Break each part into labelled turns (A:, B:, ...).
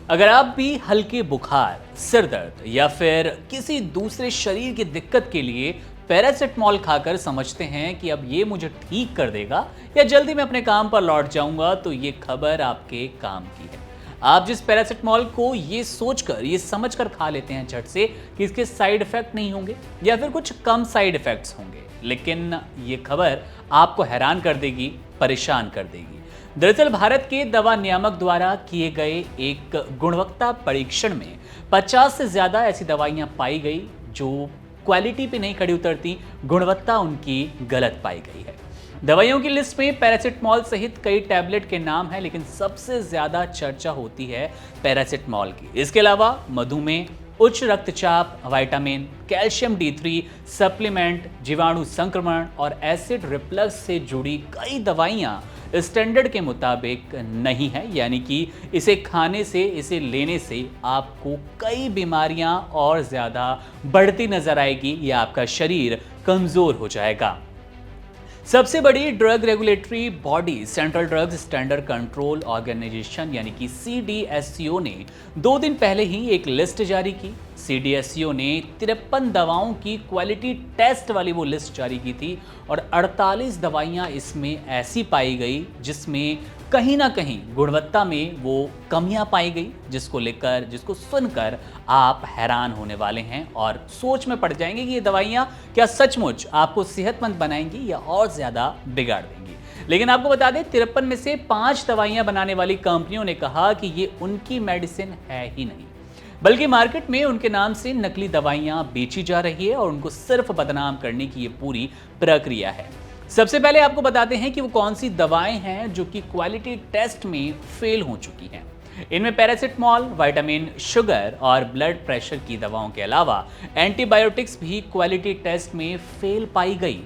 A: अगर आप भी हल्के बुखार, सिर दर्द या फिर किसी दूसरे शरीर की दिक्कत के लिए पैरासिटामॉल खाकर समझते हैं कि अब ये मुझे ठीक कर देगा या जल्दी मैं अपने काम पर लौट जाऊंगा, तो ये खबर आपके काम की है। आप जिस पैरासिटामॉल को ये सोचकर, ये समझकर खा लेते हैं झट से कि इसके साइड इफेक्ट नहीं होंगे या फिर कुछ कम साइड इफेक्ट्स होंगे, लेकिन ये खबर आपको हैरान कर देगी, परेशान कर देगी। दरअसल भारत के दवा नियामक द्वारा किए गए एक गुणवत्ता परीक्षण में 50 से ज्यादा ऐसी दवाइयां पाई गई जो क्वालिटी पे नहीं खड़ी उतरती, गुणवत्ता उनकी गलत पाई गई है। दवाइयों की लिस्ट में पैरासिटामॉल सहित कई टैबलेट के नाम हैं, लेकिन सबसे ज्यादा चर्चा होती है पैरासिटामॉल की। इसके अलावा मधुमेह, उच्च रक्तचाप, विटामिन, कैल्शियम D3 सप्लीमेंट, जीवाणु संक्रमण और एसिड रिफ्लक्स से जुड़ी कई दवाइयां स्टैंडर्ड के मुताबिक नहीं है, यानी कि इसे खाने से, इसे लेने से आपको कई बीमारियां और ज्यादा बढ़ती नजर आएगी या आपका शरीर कमजोर हो जाएगा। सबसे बड़ी drug regulatory body central drugs standard control organisation यानी कि CDSCO ने 2 दिन पहले ही एक लिस्ट जारी की। CDSCO ने 53 दवाओं की क्वालिटी टेस्ट वाली वो लिस्ट जारी की थी और 48 दवाइयां इसमें ऐसी पाई गई जिसमें कहीं ना कहीं गुणवत्ता में वो कमियां पाई गई, जिसको लेकर, जिसको सुनकर आप हैरान होने वाले हैं और सोच में पड़ जाएंगे कि ये दवाइयां क्या सचमुच आपको सेहतमंद बनाएंगी या और ज्यादा बिगाड़ देंगी। लेकिन आपको बता दें, 53 में से 5 दवाइयां बनाने वाली कंपनियों ने कहा कि ये उनकी मेडिसिन है ही नहीं, बल्कि मार्केट में उनके नाम से नकली दवाइयां बेची जा रही है और उनको सिर्फ बदनाम करने की ये पूरी प्रक्रिया है। सबसे पहले आपको बताते हैं कि वो कौन सी दवाएं हैं जो कि क्वालिटी टेस्ट में फेल हो चुकी हैं। इनमें पैरासिटामॉल, विटामिन, शुगर और ब्लड प्रेशर की दवाओं के अलावा एंटीबायोटिक्स भी क्वालिटी टेस्ट में फेल पाई गई।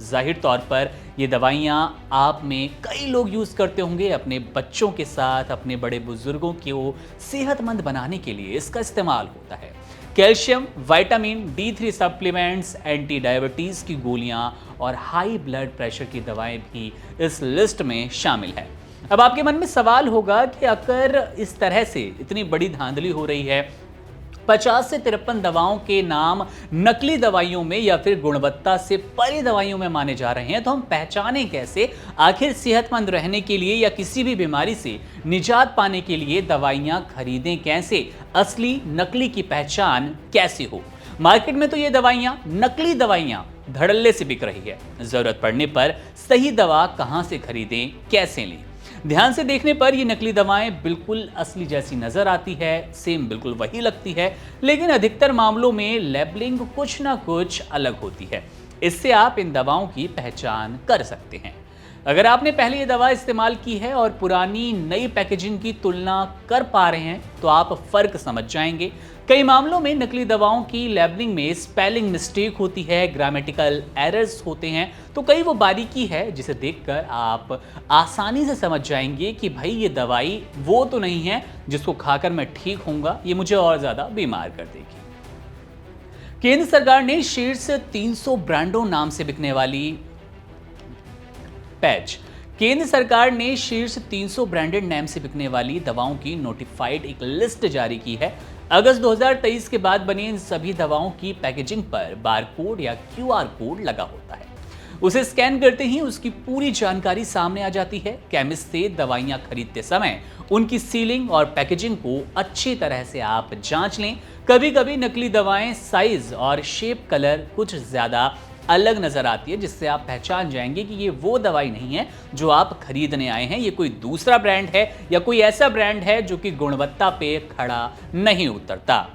A: जाहिर तौर पर ये दवाइयाँ आप में कई लोग यूज़ करते होंगे, अपने बच्चों के साथ, अपने बड़े बुजुर्गों को सेहतमंद बनाने के लिए इसका इस्तेमाल होता है। Calcium, vitamin D3 supplements, anti diabetes की गोलियां और हाई ब्लड प्रेशर की दवाएं भी इस लिस्ट में शामिल है। अब आपके मन में सवाल होगा कि अगर इस तरह से इतनी बड़ी धांधली हो रही है, 50 से 53 दवाओं के नाम नकली दवाइयों में या फिर गुणवत्ता से परे दवाइयों में माने जा रहे हैं, तो हम पहचानें कैसे आखिर सेहतमंद रहने के लिए या किसी भी बीमारी से निजात पाने के लिए दवाइयां खरीदें कैसे, असली नकली की पहचान कैसे हो। मार्केट में तो ये दवाइयां, नकली दवाइयां धड़ल्ले से बिक रही है। जरूरत पड़ने पर सही दवा कहां से खरीदें, कैसे लें। ध्यान से देखने पर ये नकली दवाएं बिल्कुल असली जैसी नजर आती है, सेम बिल्कुल वही लगती है, लेकिन अधिकतर मामलों में लेबलिंग कुछ ना कुछ अलग होती है। इससे आप इन दवाओं की पहचान कर सकते हैं। अगर आपने पहले ये दवा इस्तेमाल की है और पुरानी नई पैकेजिंग की तुलना कर पा रहे हैं, तो आप फर्क समझ जाएंगे। कई मामलों में नकली दवाओं की लेबलिंग में स्पेलिंग मिस्टेक होती है, ग्रामेटिकल एरर्स होते हैं, तो कई वो बारीकी है जिसे देखकर आप आसानी से समझ जाएंगे कि भाई ये दवाई वो तो नहीं है जिसको खाकर मैं ठीक होऊंगा, ये मुझे और ज्यादा बीमार कर देगी। केंद्र सरकार ने शीर्ष 300 ब्रांडों नाम से बिकने वाली केंद्र सरकार ने शीर्ष 300 ब्रांडेड नेम से बिकने वाली दवाओं की नोटिफाइड एक लिस्ट जारी की है। अगस्त 2023 के बाद बनी इन सभी दवाओं की पैकेजिंग पर बारकोड या QR कोड लगा होता है। उसे स्कैन करते ही उसकी पूरी जानकारी सामने आ जाती है। केमिस्ट से दवाइयां खरीदते समय उनकी सीलिंग और पैकेजिंग को अच्छी तरह से आप जांच लें। कभी कभी नकली दवाएं साइज और शेप, कलर कुछ ज्यादा अलग नजर आती है, जिससे आप पहचान जाएंगे कि ये वो दवाई नहीं है जो आप खरीदने आए हैं, ये कोई दूसरा ब्रांड है या कोई ऐसा ब्रांड है जो कि गुणवत्ता पे खड़ा नहीं उतरता।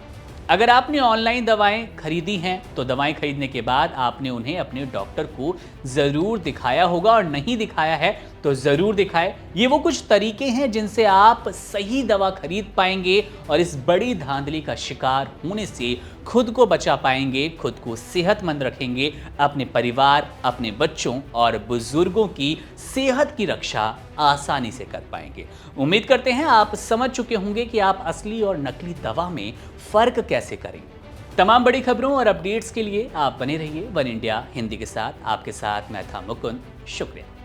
A: अगर आपने ऑनलाइन दवाएं खरीदी हैं, तो दवाएं खरीदने के बाद आपने उन्हें अपने डॉक्टर को ज़रूर दिखाया होगा, और नहीं दिखाया है तो ज़रूर दिखाएं। ये वो कुछ तरीके हैं जिनसे आप सही दवा खरीद पाएंगे और इस बड़ी धांधली का शिकार होने से खुद को बचा पाएंगे, खुद को सेहतमंद रखेंगे, अपने परिवार, अपने बच्चों और बुजुर्गों की सेहत की रक्षा आसानी से कर पाएंगे। उम्मीद करते हैं आप समझ चुके होंगे कि आप असली और नकली दवा में फ़र्क कैसे करें। तमाम बड़ी खबरों और अपडेट्स के लिए आप बने रहिए वन इंडिया हिंदी के साथ। आपके साथ मैं था मुकुंद। शुक्रिया।